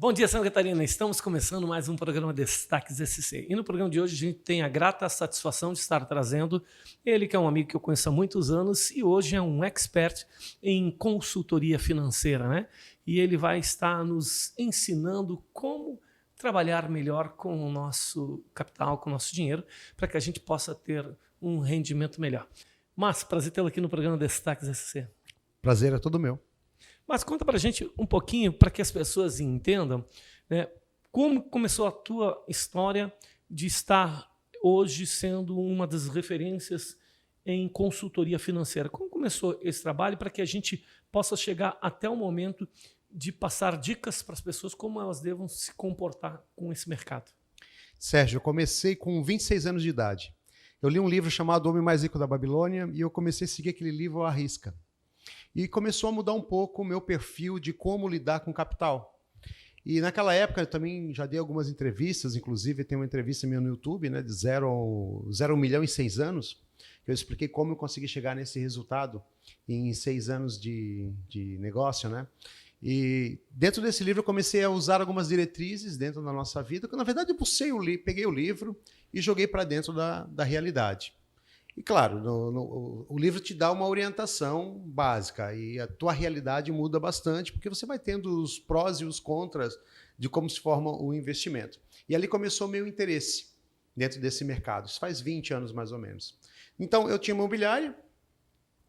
Bom dia, Santa Catarina. Estamos começando mais um programa Destaques SC. E no programa de hoje a gente tem a grata satisfação de estar trazendo ele, que é um amigo que eu conheço há muitos anos e hoje é um expert em consultoria financeira, né? E ele vai estar nos ensinando como trabalhar melhor com o nosso capital, com o nosso dinheiro, para que a gente possa ter um rendimento melhor. Mas, prazer tê-lo aqui no programa Destaques SC. Prazer é todo meu. Mas conta para a gente um pouquinho, para que as pessoas entendam, né, como começou a tua história de estar hoje sendo uma das referências em consultoria financeira. Como começou esse trabalho para que a gente possa chegar até o momento de passar dicas para as pessoas como elas devam se comportar com esse mercado? Sérgio, eu comecei com 26 anos de idade. Eu li um livro chamado O Homem Mais Rico da Babilônia e eu comecei a seguir aquele livro à risca. E começou a mudar um pouco o meu perfil de como lidar com capital. E naquela época eu também já dei algumas entrevistas, inclusive tem uma entrevista minha no YouTube, né, de 0 a 1 milhão em 6 anos, que eu expliquei como eu consegui chegar nesse resultado em 6 anos de negócio, né? E dentro desse livro eu comecei a usar algumas diretrizes dentro da nossa vida, que na verdade eu peguei o livro e joguei para dentro da realidade. E claro, o livro te dá uma orientação básica e a tua realidade muda bastante, porque você vai tendo os prós e os contras de como se forma o investimento. E ali começou o meu interesse dentro desse mercado. Isso faz 20 anos mais ou menos. Então, eu tinha imobiliária,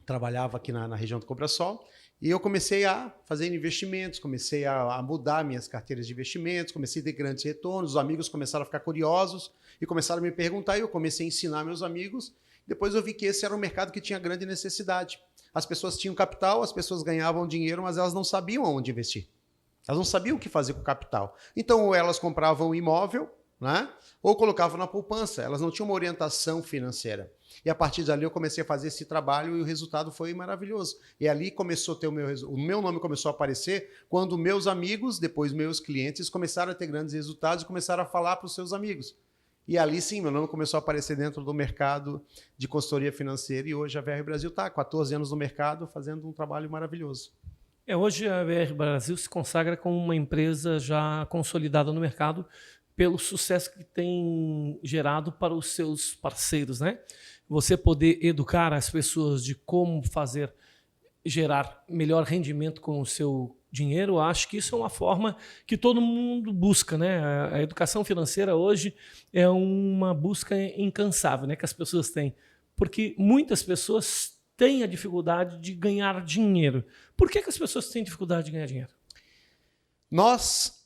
trabalhava aqui na região do Cobrasol, e eu comecei a fazer investimentos, comecei a mudar minhas carteiras de investimentos, comecei a ter grandes retornos, os amigos começaram a ficar curiosos e começaram a me perguntar, e eu comecei a ensinar meus amigos. Depois eu vi que esse era um mercado que tinha grande necessidade. As pessoas tinham capital, as pessoas ganhavam dinheiro, mas elas não sabiam onde investir. Elas não sabiam o que fazer com o capital. Então, ou elas compravam um imóvel, né? Ou colocavam na poupança. Elas não tinham uma orientação financeira. E a partir dali eu comecei a fazer esse trabalho e o resultado foi maravilhoso. E ali começou a ter o meu nome começou a aparecer quando meus amigos, depois meus clientes, começaram a ter grandes resultados e começaram a falar para os seus amigos. E ali sim, meu nome começou a aparecer dentro do mercado de consultoria financeira e hoje a VR Brasil está há 14 anos no mercado fazendo um trabalho maravilhoso. Hoje a VR Brasil se consagra como uma empresa já consolidada no mercado pelo sucesso que tem gerado para os seus parceiros, né? Você poder educar as pessoas de como gerar melhor rendimento com o seu dinheiro, acho que isso é uma forma que todo mundo busca, né? A educação financeira hoje é uma busca incansável, né, que as pessoas têm, porque muitas pessoas têm a dificuldade de ganhar dinheiro. Por que as pessoas têm dificuldade de ganhar dinheiro? Nós,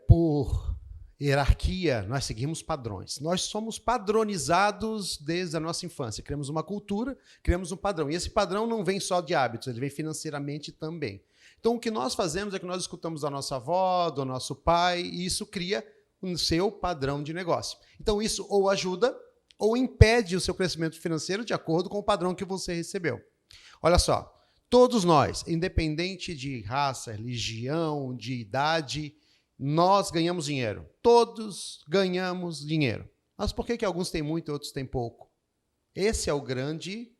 por hierarquia, nós seguimos padrões. Nós somos padronizados desde a nossa infância. Criamos uma cultura, criamos um padrão. E esse padrão não vem só de hábitos, ele vem financeiramente também. Então, o que nós fazemos é que nós escutamos da nossa avó, do nosso pai, e isso cria o seu padrão de negócio. Então, isso ou ajuda ou impede o seu crescimento financeiro de acordo com o padrão que você recebeu. Olha só, todos nós, independente de raça, religião, de idade, nós ganhamos dinheiro. Todos ganhamos dinheiro. Mas por que alguns têm muito e outros têm pouco? Esse é o grande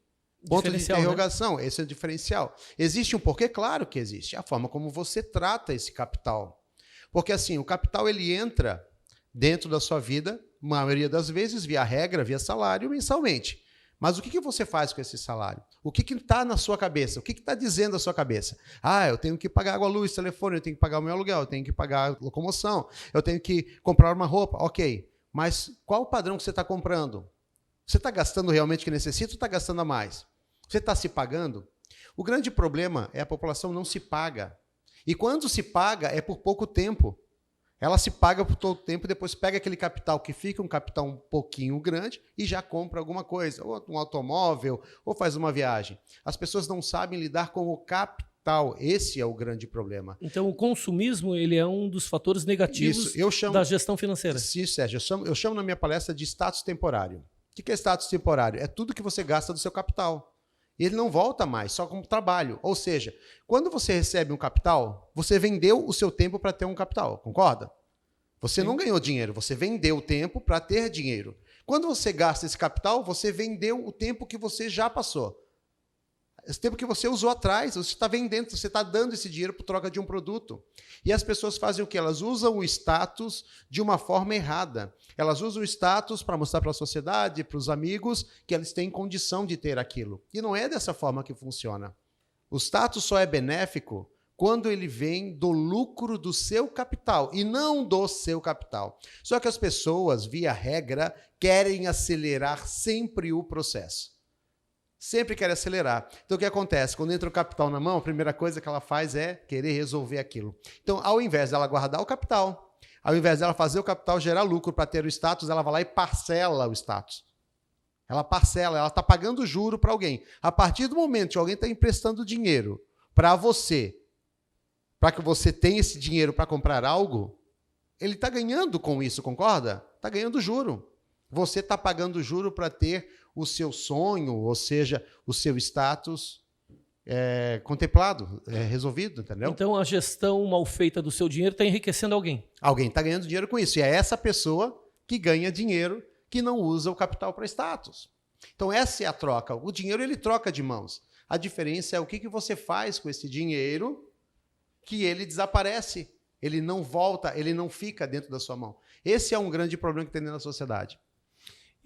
ponto de interrogação, né? Esse é o diferencial. Existe um porquê? Claro que existe. A forma como você trata esse capital. Porque assim, o capital ele entra dentro da sua vida, a maioria das vezes, via regra, via salário, mensalmente. Mas o que você faz com esse salário? O que está na sua cabeça? O que está dizendo a sua cabeça? Ah, eu tenho que pagar água, luz, telefone, eu tenho que pagar o meu aluguel, eu tenho que pagar a locomoção, eu tenho que comprar uma roupa. Ok, mas qual o padrão que você está comprando? Você está gastando realmente o que necessita ou está gastando a mais? Você está se pagando? O grande problema é a população não se paga. E quando se paga, é por pouco tempo. Ela se paga por todo o tempo e depois pega aquele capital que fica, um capital um pouquinho grande, e já compra alguma coisa, ou um automóvel, ou faz uma viagem. As pessoas não sabem lidar com o capital. Esse é o grande problema. Então, o consumismo ele é um dos fatores negativos da gestão financeira. Sim, Sérgio. Eu chamo na minha palestra de status temporário. O que é status temporário? É tudo que você gasta do seu capital. E ele não volta mais, só como trabalho. Ou seja, quando você recebe um capital, você vendeu o seu tempo para ter um capital, concorda? Você Sim. não ganhou dinheiro, você vendeu o tempo para ter dinheiro. Quando você gasta esse capital, você vendeu o tempo que você já passou. Esse tempo que você usou atrás, você está vendendo, você está dando esse dinheiro por troca de um produto. E as pessoas fazem o quê? Elas usam o status de uma forma errada. Elas usam o status para mostrar para a sociedade, para os amigos, que eles têm condição de ter aquilo. E não é dessa forma que funciona. O status só é benéfico quando ele vem do lucro do seu capital e não do seu capital. Só que as pessoas, via regra, querem acelerar sempre o processo. Sempre quer acelerar. Então, o que acontece? Quando entra o capital na mão, a primeira coisa que ela faz é querer resolver aquilo. Então, ao invés dela guardar o capital, ao invés dela fazer o capital gerar lucro para ter o status, ela vai lá e parcela o status. Ela parcela, ela está pagando juro para alguém. A partir do momento que alguém está emprestando dinheiro para você, para que você tenha esse dinheiro para comprar algo, ele está ganhando com isso, concorda? Está ganhando juro. Você está pagando juro para ter o seu sonho, ou seja, o seu status contemplado, resolvido, entendeu? Então, a gestão mal feita do seu dinheiro está enriquecendo alguém. Alguém está ganhando dinheiro com isso. E é essa pessoa que ganha dinheiro que não usa o capital para status. Então, essa é a troca. O dinheiro, ele troca de mãos. A diferença é o que você faz com esse dinheiro que ele desaparece. Ele não volta, ele não fica dentro da sua mão. Esse é um grande problema que tem dentro da sociedade.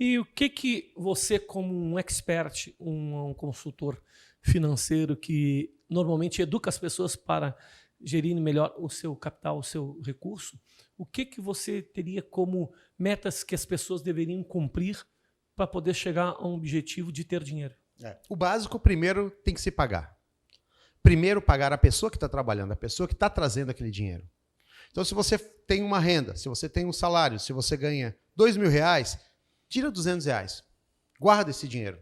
E o que você, como um expert, um consultor financeiro que normalmente educa as pessoas para gerirem melhor o seu capital, o seu recurso, o que você teria como metas que as pessoas deveriam cumprir para poder chegar a um objetivo de ter dinheiro? O básico, primeiro, tem que se pagar. Primeiro, pagar a pessoa que está trabalhando, a pessoa que está trazendo aquele dinheiro. Então, se você tem uma renda, se você tem um salário, se você ganha R$2.000, tira R$200. Guarda esse dinheiro.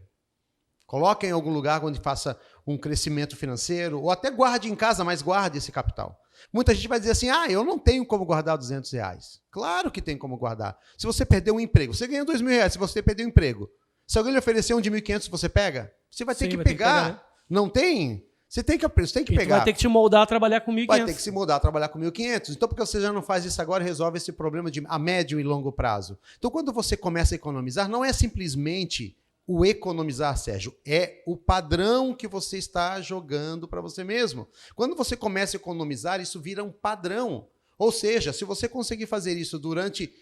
Coloque em algum lugar onde faça um crescimento financeiro, ou até guarde em casa, mas guarde esse capital. Muita gente vai dizer assim, eu não tenho como guardar R$200. Claro que tem como guardar. Se você perder um emprego, você ganha R$2.000, se você perder um emprego. Se alguém lhe oferecer um de 1.500, você pega? Você vai ter que pegar. Né? Não tem? Você tem que pegar. Vai ter que te moldar a trabalhar com 1.500. Vai ter que se moldar a trabalhar com 1.500. Então, porque você já não faz isso agora, resolve esse problema a médio e longo prazo. Então, quando você começa a economizar, não é simplesmente o economizar, Sérgio, é o padrão que você está jogando para você mesmo. Quando você começa a economizar, isso vira um padrão. Ou seja, se você conseguir fazer isso durante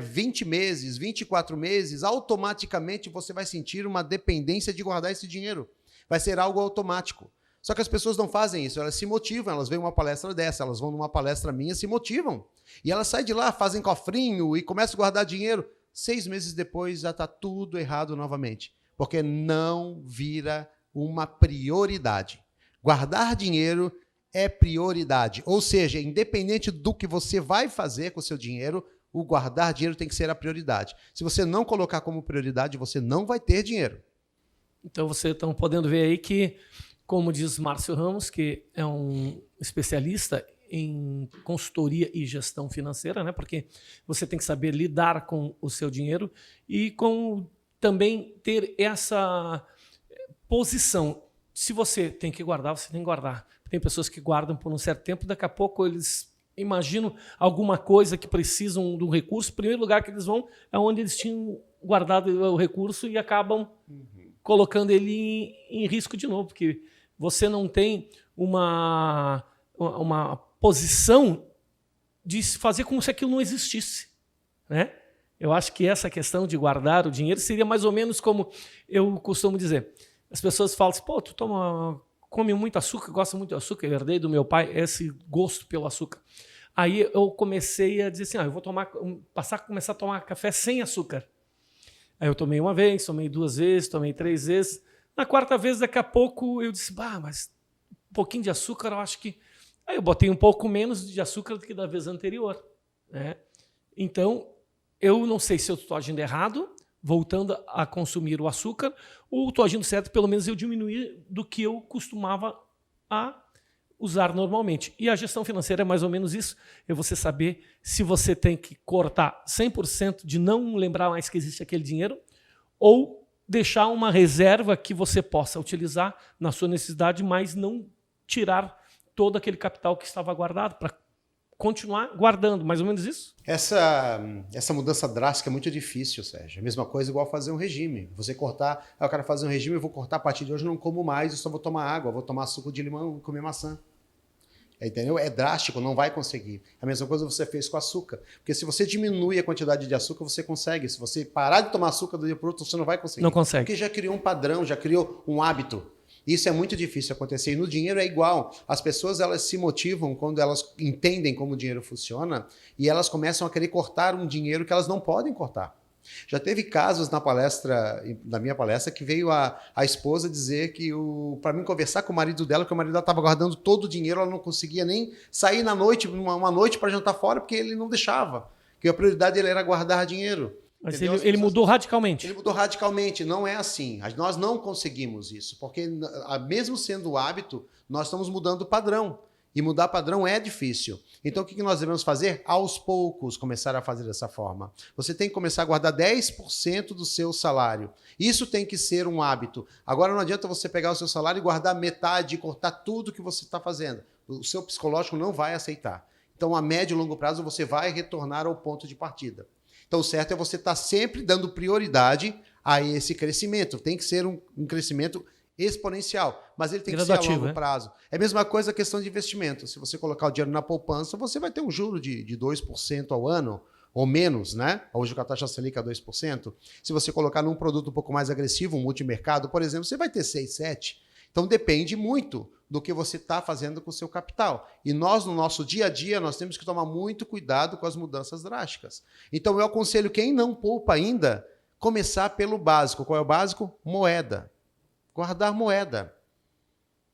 20 meses, 24 meses, automaticamente você vai sentir uma dependência de guardar esse dinheiro. Vai ser algo automático. Só que as pessoas não fazem isso, elas se motivam, elas veem uma palestra dessa, elas vão numa palestra minha, se motivam. E elas saem de lá, fazem cofrinho e começam a guardar dinheiro. 6 meses depois já está tudo errado novamente, porque não vira uma prioridade. Guardar dinheiro é prioridade, ou seja, independente do que você vai fazer com o seu dinheiro, o guardar dinheiro tem que ser a prioridade. Se você não colocar como prioridade, você não vai ter dinheiro. Então, vocês estão podendo ver aí que, como diz Márcio Ramos, que é um especialista em consultoria e gestão financeira, né? Porque você tem que saber lidar com o seu dinheiro e também ter essa posição. Se você tem que guardar, você tem que guardar. Tem pessoas que guardam por um certo tempo, daqui a pouco eles imaginam alguma coisa que precisam de um recurso. O primeiro lugar que eles vão é onde eles tinham guardado o recurso e acabam colocando ele em risco de novo, porque você não tem uma posição de fazer como se aquilo não existisse, né? Eu acho que essa questão de guardar o dinheiro seria mais ou menos como eu costumo dizer. As pessoas falam assim, pô, tu come muito açúcar, gosta muito de açúcar, eu herdei do meu pai esse gosto pelo açúcar. Aí eu comecei a dizer assim, eu vou começar a tomar café sem açúcar. Aí eu tomei uma vez, tomei 2 vezes, tomei 3 vezes. Na 4ª vez, daqui a pouco, eu disse, mas um pouquinho de açúcar, eu acho que... Aí eu botei um pouco menos de açúcar do que da vez anterior, né? Então, eu não sei se eu estou agindo errado, voltando a consumir o açúcar, ou estou agindo certo, pelo menos eu diminuir do que eu costumava a usar normalmente. E a gestão financeira é mais ou menos isso, é você saber se você tem que cortar 100% de não lembrar mais que existe aquele dinheiro, ou deixar uma reserva que você possa utilizar na sua necessidade, mas não tirar todo aquele capital que estava guardado para continuar guardando, mais ou menos isso? Essa mudança drástica é muito difícil, Sérgio. A mesma coisa igual fazer um regime. Você cortar, eu quero fazer um regime, eu vou cortar a partir de hoje, eu não como mais, eu só vou tomar água, vou tomar suco de limão e comer maçã. Entendeu? É drástico, não vai conseguir. A mesma coisa você fez com açúcar. Porque se você diminui a quantidade de açúcar, você consegue. Se você parar de tomar açúcar do dia para o outro, você não vai conseguir. Não consegue. Porque já criou um padrão, já criou um hábito. Isso é muito difícil acontecer. E no dinheiro é igual. As pessoas elas se motivam quando elas entendem como o dinheiro funciona e elas começam a querer cortar um dinheiro que elas não podem cortar. Já teve casos na minha palestra, que veio a esposa dizer que para mim conversar com o marido dela, que o marido dela estava guardando todo o dinheiro, ela não conseguia nem sair na noite, uma noite para jantar fora, porque ele não deixava. Que a prioridade dele era guardar dinheiro. Mas ele mudou radicalmente. Ele mudou radicalmente, não é assim. Nós não conseguimos isso, porque mesmo sendo o hábito, nós estamos mudando o padrão. E mudar padrão é difícil. Então, o que nós devemos fazer? Aos poucos, começar a fazer dessa forma. Você tem que começar a guardar 10% do seu salário. Isso tem que ser um hábito. Agora, não adianta você pegar o seu salário e guardar metade e cortar tudo que você está fazendo. O seu psicológico não vai aceitar. Então, a médio e longo prazo, você vai retornar ao ponto de partida. Então, o certo é você estar sempre dando prioridade a esse crescimento. Tem que ser um crescimento exponencial, mas ele tem que ser a longo prazo. É a mesma coisa a questão de investimento. Se você colocar o dinheiro na poupança, você vai ter um juro de 2% ao ano, ou menos, né? Hoje com a taxa Selic é 2%. Se você colocar num produto um pouco mais agressivo, um multimercado, por exemplo, você vai ter 6%, 7%. Então depende muito do que você está fazendo com o seu capital. E nós, no nosso dia a dia, nós temos que tomar muito cuidado com as mudanças drásticas. Então eu aconselho quem não poupa ainda, começar pelo básico. Qual é o básico? Moeda. Guardar moeda.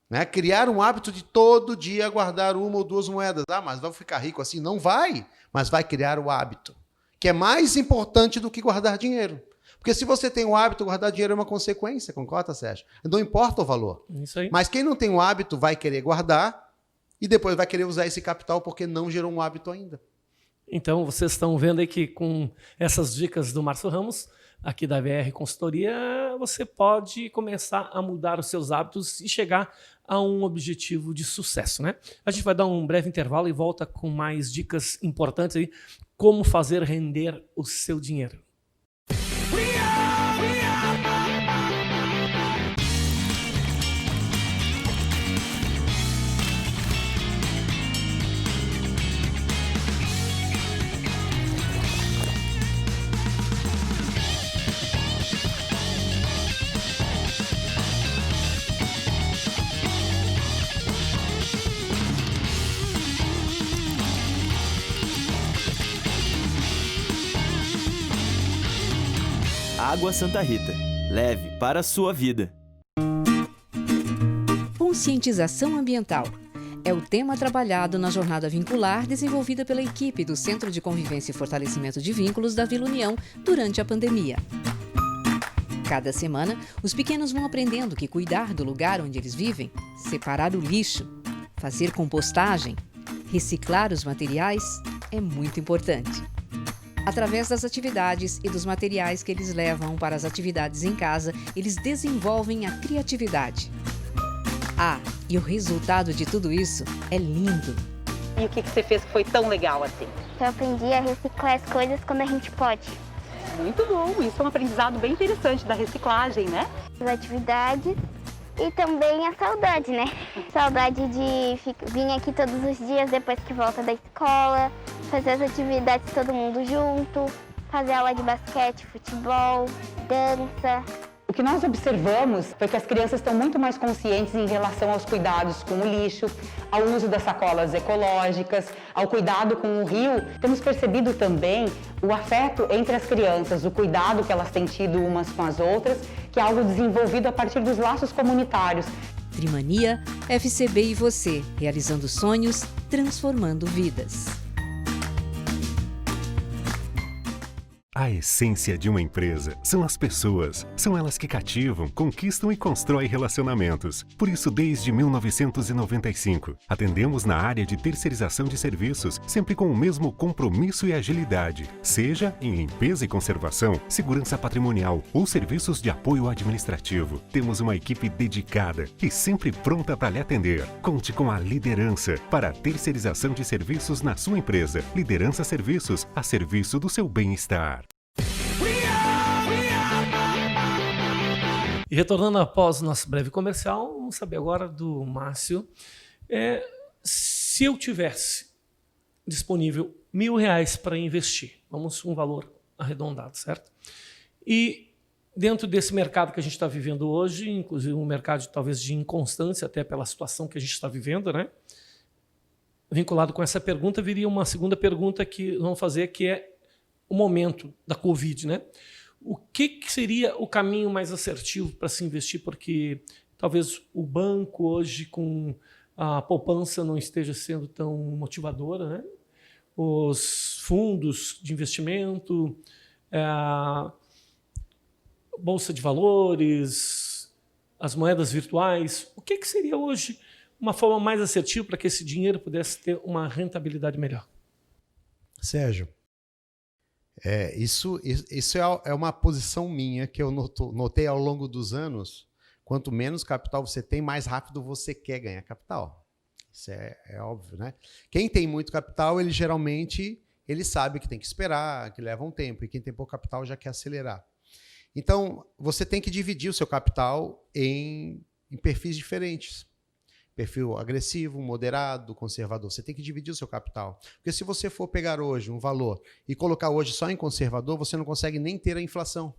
Né? Criar um hábito de todo dia guardar 1 ou 2 moedas. Ah, mas vai ficar rico assim? Não vai, mas vai criar o hábito, que é mais importante do que guardar dinheiro. Porque se você tem o hábito, guardar dinheiro é uma consequência, concorda, Sérgio? Não importa o valor. Isso aí. Mas quem não tem o hábito vai querer guardar e depois vai querer usar esse capital porque não gerou um hábito ainda. Então, vocês estão vendo aí que com essas dicas do Márcio Ramos, aqui da VR Consultoria, você pode começar a mudar os seus hábitos e chegar a um objetivo de sucesso, né? A gente vai dar um breve intervalo e volta com mais dicas importantes aí, como fazer render o seu dinheiro. Água Santa Rita. Leve para a sua vida. Conscientização ambiental é o tema trabalhado na jornada vincular desenvolvida pela equipe do Centro de Convivência e Fortalecimento de Vínculos da Vila União durante a pandemia. Cada semana, os pequenos vão aprendendo que cuidar do lugar onde eles vivem, separar o lixo, fazer compostagem, reciclar os materiais é muito importante. Através das atividades e dos materiais que eles levam para as atividades em casa, eles desenvolvem a criatividade. Ah, e o resultado de tudo isso é lindo. E o que você fez que foi tão legal assim? Eu aprendi a reciclar as coisas quando a gente pode. Muito bom, isso é um aprendizado bem interessante da reciclagem, né? As atividades e também a saudade, né? Saudade de vir aqui todos os dias depois que volta da escola, fazer as atividades todo mundo junto, fazer aula de basquete, futebol, dança. O que nós observamos foi que as crianças estão muito mais conscientes em relação aos cuidados com o lixo, ao uso das sacolas ecológicas, ao cuidado com o rio. Temos percebido também o afeto entre as crianças, o cuidado que elas têm tido umas com as outras, que é algo desenvolvido a partir dos laços comunitários. Trimania, FCB e você, realizando sonhos, transformando vidas. A essência de uma empresa são as pessoas. São elas que cativam, conquistam e constroem relacionamentos. Por isso, desde 1995, atendemos na área de terceirização de serviços, sempre com o mesmo compromisso e agilidade. Seja em limpeza e conservação, segurança patrimonial ou serviços de apoio administrativo. Temos uma equipe dedicada e sempre pronta para lhe atender. Conte com a liderança para a terceirização de serviços na sua empresa. Liderança Serviços, a serviço do seu bem-estar. E retornando após o nosso breve comercial, vamos saber agora do Márcio. Se eu tivesse disponível R$1.000 para investir, vamos um valor arredondado, certo? E dentro desse mercado que a gente está vivendo hoje, inclusive um mercado talvez de inconstância, até pela situação que a gente está vivendo, né? Vinculado com essa pergunta, viria uma segunda pergunta que vamos fazer, que é o momento da Covid, né? O que seria o caminho mais assertivo para se investir? Porque talvez o banco hoje, com a poupança, não esteja sendo tão motivadora, né? Os fundos de investimento, a bolsa de valores, as moedas virtuais. O que seria hoje uma forma mais assertiva para que esse dinheiro pudesse ter uma rentabilidade melhor? Sérgio, isso é uma posição minha que eu notei ao longo dos anos. Quanto menos capital você tem, mais rápido você quer ganhar capital. Isso é óbvio, né? Quem tem muito capital, ele geralmente sabe que tem que esperar, que leva um tempo. E quem tem pouco capital já quer acelerar. Então, você tem que dividir o seu capital em perfis diferentes. Perfil agressivo, moderado, conservador. Você tem que dividir o seu capital. Porque se você for pegar hoje um valor e colocar hoje só em conservador, você não consegue nem ter a inflação.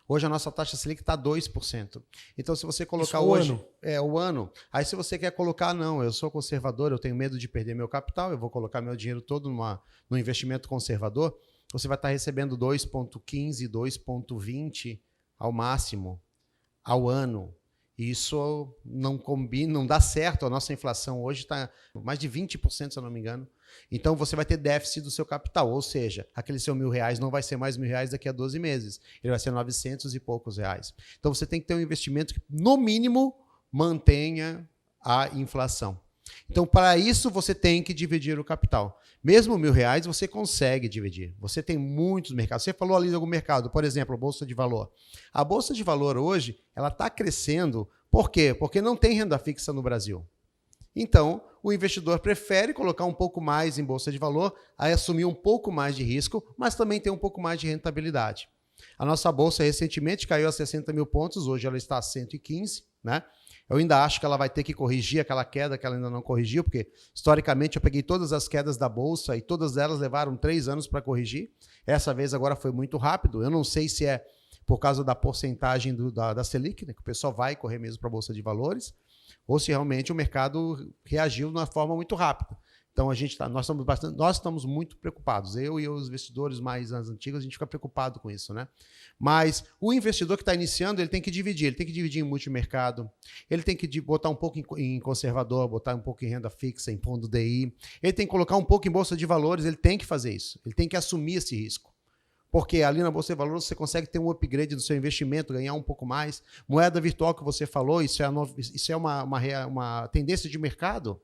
Hoje a nossa taxa Selic está 2%. Então, se você colocar isso hoje... ano. O ano. Aí, se você quer colocar, não, eu sou conservador, eu tenho medo de perder meu capital, eu vou colocar meu dinheiro todo num investimento conservador, você vai estar recebendo 2,15%, 2,20% ao máximo ao ano. Isso não combina, não dá certo. A nossa inflação hoje está mais de 20%, se eu não me engano. Então, você vai ter déficit do seu capital. Ou seja, aquele seu R$1.000 não vai ser mais R$1.000 daqui a 12 meses. Ele vai ser 900 e poucos reais. Então, você tem que ter um investimento que, no mínimo, mantenha a inflação. Então, para isso, você tem que dividir o capital. Mesmo R$1.000, você consegue dividir. Você tem muitos mercados. Você falou ali de algum mercado, por exemplo, a Bolsa de Valor. A Bolsa de Valor hoje, ela está crescendo. Por quê? Porque não tem renda fixa no Brasil. Então, o investidor prefere colocar um pouco mais em Bolsa de Valor, aí assumir um pouco mais de risco, mas também ter um pouco mais de rentabilidade. A nossa Bolsa recentemente caiu a 60 mil pontos, hoje ela está a 115, né? Eu ainda acho que ela vai ter que corrigir aquela queda que ela ainda não corrigiu, porque, historicamente, eu peguei todas as quedas da Bolsa e todas elas levaram 3 anos para corrigir. Essa vez agora foi muito rápido. Eu não sei se é por causa da porcentagem da Selic, né, que o pessoal vai correr mesmo para a Bolsa de Valores, ou se realmente o mercado reagiu de uma forma muito rápida. Então, nós estamos muito preocupados. Eu e os investidores mais antigos, a gente fica preocupado com isso, né? Mas o investidor que está iniciando, ele tem que dividir em multimercado, ele tem que botar um pouco em conservador, botar um pouco em renda fixa, em fundo DI, ele tem que colocar um pouco em Bolsa de Valores, ele tem que fazer isso, ele tem que assumir esse risco. Porque ali na Bolsa de Valores você consegue ter um upgrade do seu investimento, ganhar um pouco mais. Moeda virtual que você falou, isso é uma tendência de mercado.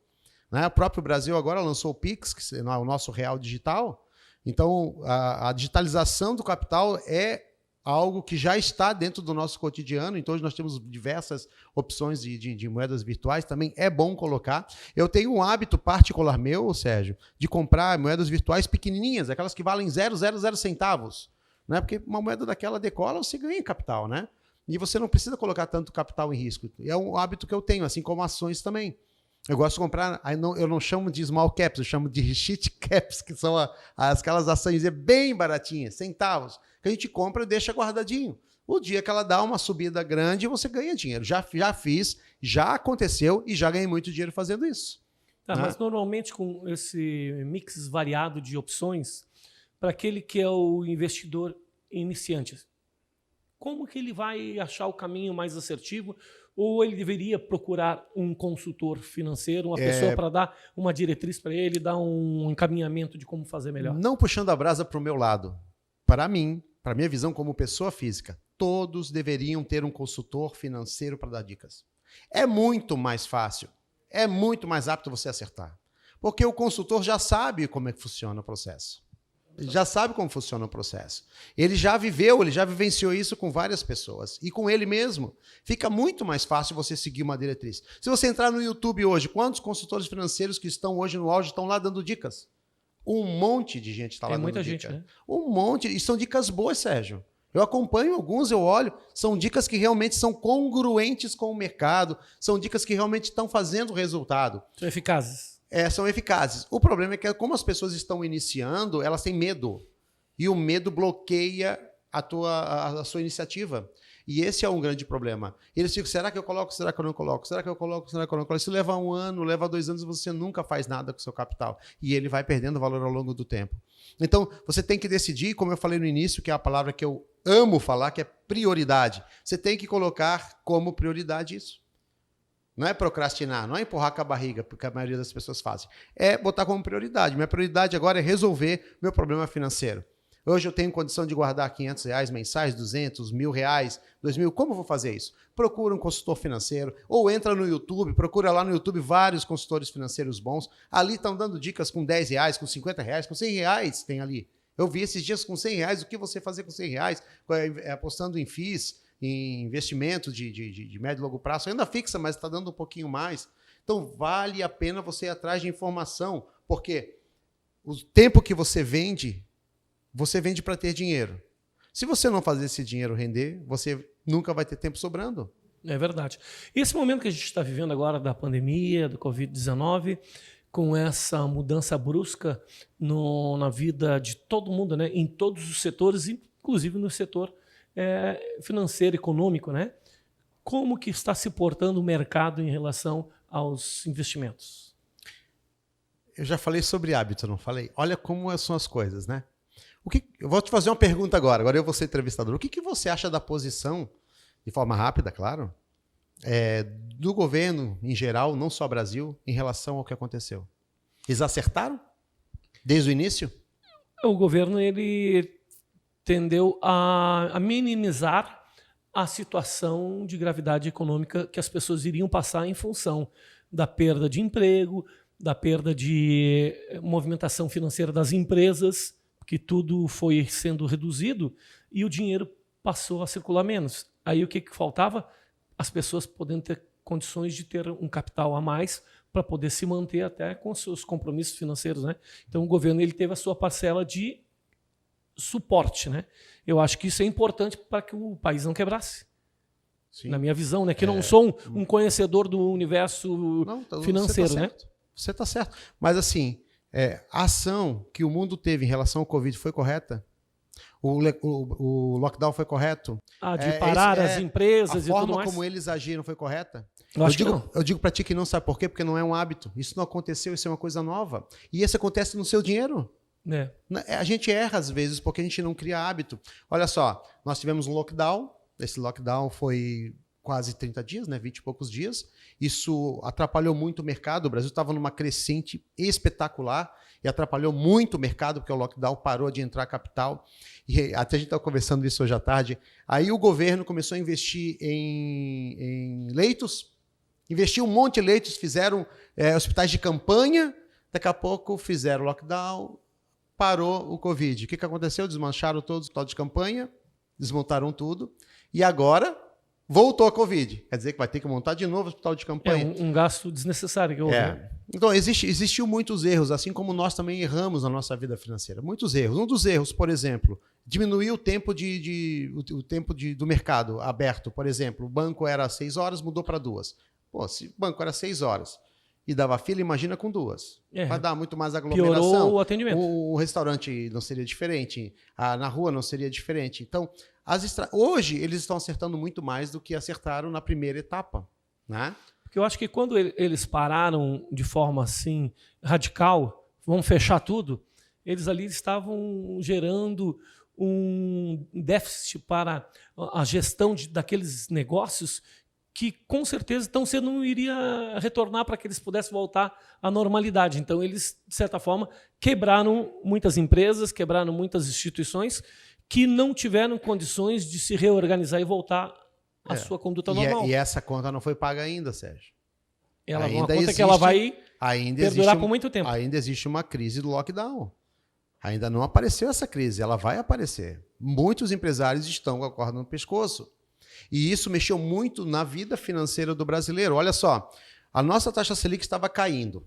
Né? O próprio Brasil agora lançou o Pix, que é o nosso real digital. Então, a digitalização do capital é algo que já está dentro do nosso cotidiano. Então, hoje nós temos diversas opções de moedas virtuais. Também é bom colocar. Eu tenho um hábito particular meu, Sérgio, de comprar moedas virtuais pequenininhas, aquelas que valem 0,00 centavos. Né? Porque uma moeda daquela decola, você ganha capital. Né? E você não precisa colocar tanto capital em risco. É um hábito que eu tenho, assim como ações também. Eu gosto de comprar, eu não chamo de small caps, eu chamo de shit caps, que são aquelas ações bem baratinhas, centavos, que a gente compra e deixa guardadinho. O dia que ela dá uma subida grande, você ganha dinheiro. Já fiz, já aconteceu e já ganhei muito dinheiro fazendo isso. Tá, né? Mas normalmente com esse mix variado de opções, para aquele que é o investidor iniciante, como que ele vai achar o caminho mais assertivo? Ou ele deveria procurar um consultor financeiro, uma pessoa para dar uma diretriz para ele, dar um encaminhamento de como fazer melhor? Não puxando a brasa para o meu lado. para mim, para minha visão como pessoa física, todos deveriam ter um consultor financeiro para dar dicas. É muito mais fácil, é muito mais rápido você acertar. Porque o consultor já sabe como é que funciona o processo. Ele já sabe como funciona o processo. Ele já viveu, ele já vivenciou isso com várias pessoas. E com ele mesmo. Fica muito mais fácil você seguir uma diretriz. Se você entrar no YouTube hoje, quantos consultores financeiros que estão hoje no auge estão lá dando dicas? Um monte de gente está lá dando muita dica. gente, né? Um monte. E são dicas boas, Sérgio. Eu acompanho alguns, eu olho. São dicas que realmente são congruentes com o mercado. São dicas que realmente estão fazendo resultado. São eficazes. São eficazes. O problema é que, como as pessoas estão iniciando, elas têm medo. E o medo bloqueia a sua iniciativa. E esse é um grande problema. Eles ficam, será que eu coloco, será que eu não coloco? Será que eu coloco, será que eu não coloco? Isso leva 1 ano, leva 2 anos, você nunca faz nada com o seu capital. E ele vai perdendo valor ao longo do tempo. Então, você tem que decidir, como eu falei no início, que é a palavra que eu amo falar, que é prioridade. Você tem que colocar como prioridade isso. Não é procrastinar, não é empurrar com a barriga, porque a maioria das pessoas fazem. É botar como prioridade. Minha prioridade agora é resolver meu problema financeiro. Hoje eu tenho condição de guardar R$500 mensais, 200, R$1.000, 2.000. Como eu vou fazer isso? Procura um consultor financeiro ou entra no YouTube, procura lá no YouTube vários consultores financeiros bons. Ali estão dando dicas com R$10, com R$50, com R$100 tem ali. Eu vi esses dias com R$100, o que você fazer com R$100, apostando em FIIs, em investimento de médio e longo prazo, ainda fixa, mas está dando um pouquinho mais. Então, vale a pena você ir atrás de informação, porque o tempo que você vende para ter dinheiro. Se você não fazer esse dinheiro render, você nunca vai ter tempo sobrando. É verdade. Esse momento que a gente está vivendo agora da pandemia, do Covid-19, com essa mudança brusca na vida de todo mundo, né? Em todos os setores, inclusive no setor financeiro, econômico, né? Como que está se portando o mercado em relação aos investimentos? Eu já falei sobre hábito, não falei? Olha como são as coisas, né? Eu vou te fazer uma pergunta agora eu vou ser entrevistador. O que você acha da posição, de forma rápida, claro, do governo em geral, não só Brasil, em relação ao que aconteceu? Eles acertaram desde o início? O governo ele tendeu a minimizar a situação de gravidade econômica que as pessoas iriam passar em função da perda de emprego, da perda de movimentação financeira das empresas, que tudo foi sendo reduzido e o dinheiro passou a circular menos. Aí o que faltava? As pessoas podendo ter condições de ter um capital a mais para poder se manter até com os seus compromissos financeiros, né? Então o governo ele teve a sua parcela de suporte, né? Eu acho que isso é importante para que o país não quebrasse. Sim. Na minha visão, né? Que não sou um conhecedor do universo financeiro, né? Você está certo. Mas assim, a ação que o mundo teve em relação ao Covid foi correta? O lockdown foi correto? De parar as empresas e tudo mais? A forma como eles agiram foi correta? Eu digo para ti que não, sabe por quê? Porque não é um hábito. Isso não aconteceu, isso é uma coisa nova. E isso acontece no seu dinheiro. A gente erra às vezes porque a gente não cria hábito. Olha só, nós tivemos um lockdown. Esse lockdown foi quase 30 dias, né? 20 e poucos dias. Isso atrapalhou muito o mercado. O Brasil estava numa crescente espetacular e atrapalhou muito o mercado porque o lockdown parou de entrar capital. E até a gente estava conversando isso hoje à tarde. Aí o governo começou a investir em leitos, investiu um monte de leitos, fizeram hospitais de campanha, daqui a pouco fizeram lockdown, parou o Covid. O que aconteceu? Desmancharam todos os hospitais de campanha, desmontaram tudo e agora voltou a Covid. Quer dizer que vai ter que montar de novo o hospital de campanha. Um gasto desnecessário que houve. Então, existiu muitos erros, assim como nós também erramos na nossa vida financeira. Muitos erros. Um dos erros, por exemplo, diminuir o tempo, do mercado aberto. Por exemplo, o banco era 6 horas, mudou para 2. Pô, se o banco era 6 horas e dava fila, imagina com 2. Vai dar muito mais aglomeração. Piorou o atendimento. O restaurante não seria diferente, na rua não seria diferente. Então, hoje eles estão acertando muito mais do que acertaram na primeira etapa, né? Porque eu acho que quando eles pararam de forma assim radical, vão fechar tudo, eles ali estavam gerando um déficit para a gestão daqueles negócios que com certeza tão cedo não iria retornar para que eles pudessem voltar à normalidade. Então eles, de certa forma, quebraram muitas empresas, quebraram muitas instituições que não tiveram condições de se reorganizar e voltar à sua conduta normal. E essa conta não foi paga ainda, Sérgio. Ela é uma conta que ela vai perdurar por muito tempo. Ainda existe uma crise do lockdown. Ainda não apareceu essa crise, ela vai aparecer. Muitos empresários estão com a corda no pescoço. E isso mexeu muito na vida financeira do brasileiro. Olha só, a nossa taxa Selic estava caindo.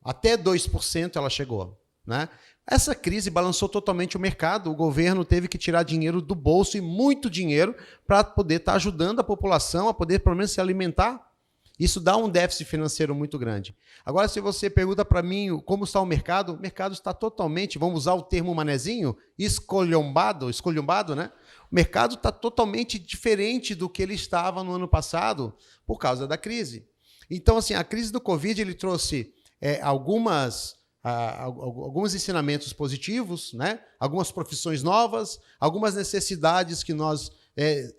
Até 2% ela chegou, né? Essa crise balançou totalmente o mercado. O governo teve que tirar dinheiro do bolso, e muito dinheiro, para poder estar ajudando a população a poder, pelo menos, se alimentar. Isso dá um déficit financeiro muito grande. Agora, se você pergunta para mim como está o mercado está totalmente, vamos usar o termo manezinho, esculhambado, né? O mercado está totalmente diferente do que ele estava no ano passado por causa da crise. Então, assim, a crise do Covid ele trouxe alguns ensinamentos positivos, né? Algumas profissões novas, algumas necessidades que nós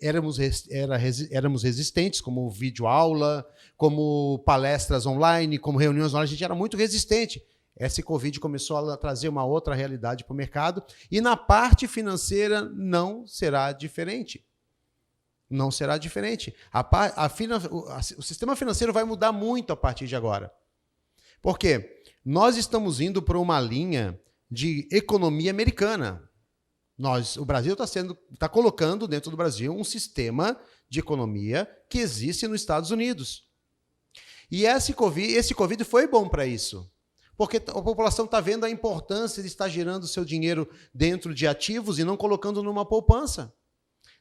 éramos resistentes, como videoaula, como palestras online, como reuniões online, a gente era muito resistente. Esse Covid começou a trazer uma outra realidade para o mercado, e na parte financeira não será diferente. Não será diferente. O sistema financeiro vai mudar muito a partir de agora. Por quê? Nós estamos indo para uma linha de economia americana. O Brasil está colocando dentro do Brasil um sistema de economia que existe nos Estados Unidos. E esse Covid foi bom para isso, porque a população está vendo a importância de estar girando seu dinheiro dentro de ativos e não colocando numa poupança.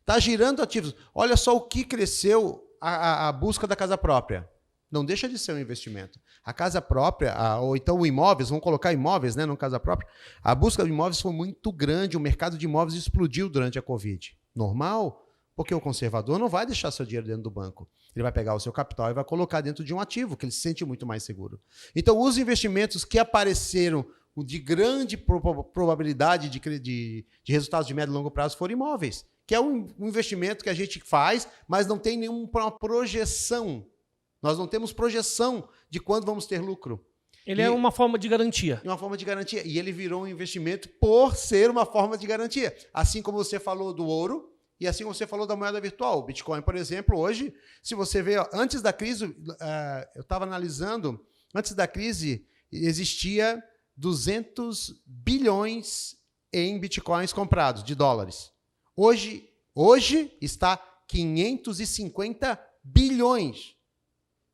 Está girando ativos. Olha só o que cresceu a busca da casa própria. Não deixa de ser um investimento. A casa própria, ou então o imóveis, vamos colocar imóveis, né, não casa própria. A busca de imóveis foi muito grande, o mercado de imóveis explodiu durante a Covid. Normal, porque o conservador não vai deixar seu dinheiro dentro do banco. Ele vai pegar o seu capital e vai colocar dentro de um ativo, que ele se sente muito mais seguro. Então, os investimentos que apareceram de grande probabilidade de resultados de médio e longo prazo foram imóveis, que é um investimento que a gente faz, mas não tem nenhuma projeção. Nós não temos projeção de quando vamos ter lucro. Ele é uma forma de garantia. Uma forma de garantia. E ele virou um investimento por ser uma forma de garantia. Assim como você falou do ouro e assim como você falou da moeda virtual. O Bitcoin, por exemplo, hoje, se você vê, antes da crise, eu estava analisando, antes da crise existia 200 bilhões em Bitcoins comprados, de dólares. Hoje está 550 bilhões.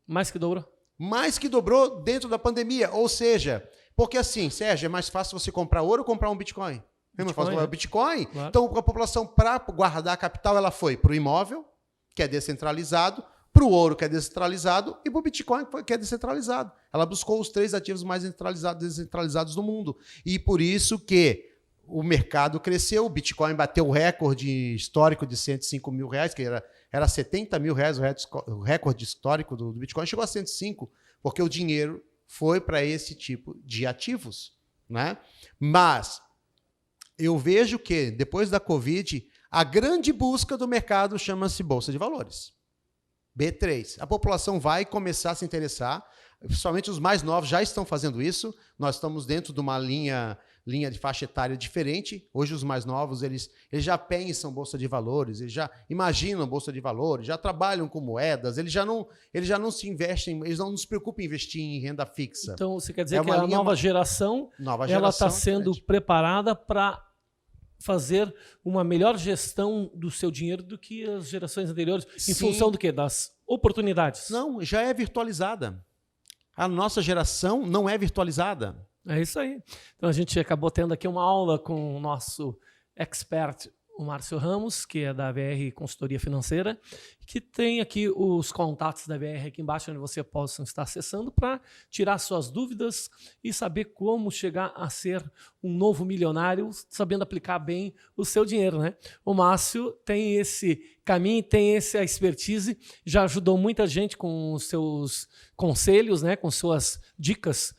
Mais que dobrou. Mais que dobrou dentro da pandemia. Ou seja, porque assim, Sérgio, é mais fácil você comprar ouro ou comprar um Bitcoin? É mais fácil comprar Bitcoin? Claro. Então, a população, para guardar capital, ela foi para o imóvel, que é descentralizado, para o ouro, que é descentralizado, e para o Bitcoin, que é descentralizado. Ela buscou os 3 ativos mais descentralizados do mundo. E por isso que o mercado cresceu, o Bitcoin bateu o recorde histórico de 105 mil reais, que era 70 mil reais o recorde histórico do Bitcoin, chegou a 105, porque o dinheiro foi para esse tipo de ativos, né? Mas eu vejo que, depois da Covid, a grande busca do mercado chama-se Bolsa de Valores. B3. A população vai começar a se interessar, principalmente os mais novos já estão fazendo isso. Nós estamos dentro de uma linha de faixa etária diferente. Hoje os mais novos, eles já pensam Bolsa de Valores, eles já imaginam Bolsa de Valores, já trabalham com moedas, eles já não se investem, eles não se preocupam em investir em renda fixa. Então você quer dizer que a nova geração ela está sendo preparada para fazer uma melhor gestão do seu dinheiro do que as gerações anteriores, em função do quê? Das oportunidades? Não, já é virtualizada. A nossa geração não é virtualizada. É isso aí. Então a gente acabou tendo aqui uma aula com o nosso expert, o Márcio Ramos, que é da VR Consultoria Financeira, que tem aqui os contatos da VR aqui embaixo, onde você possa estar acessando para tirar suas dúvidas e saber como chegar a ser um novo milionário, sabendo aplicar bem o seu dinheiro, né? O Márcio tem esse caminho, tem essa expertise, já ajudou muita gente com os seus conselhos, né? Com suas dicas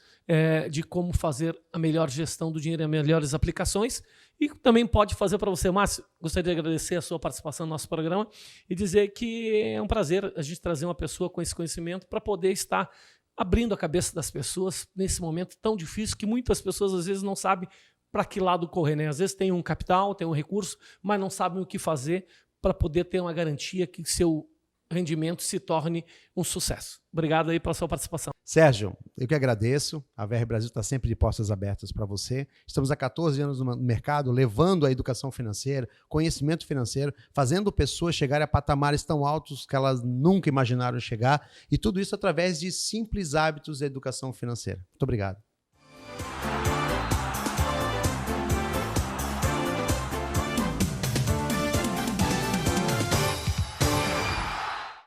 de como fazer a melhor gestão do dinheiro e as melhores aplicações. E também pode fazer para você, Márcio. Gostaria de agradecer a sua participação no nosso programa e dizer que é um prazer a gente trazer uma pessoa com esse conhecimento para poder estar abrindo a cabeça das pessoas nesse momento tão difícil que muitas pessoas às vezes não sabem para que lado correr, né? Às vezes tem um capital, tem um recurso, mas não sabem o que fazer para poder ter uma garantia que seu rendimento se torne um sucesso. Obrigado aí pela sua participação. Sérgio, eu que agradeço. A VR Brasil está sempre de portas abertas para você. Estamos há 14 anos no mercado, levando a educação financeira, conhecimento financeiro, fazendo pessoas chegarem a patamares tão altos que elas nunca imaginaram chegar, e tudo isso através de simples hábitos da educação financeira. Muito obrigado.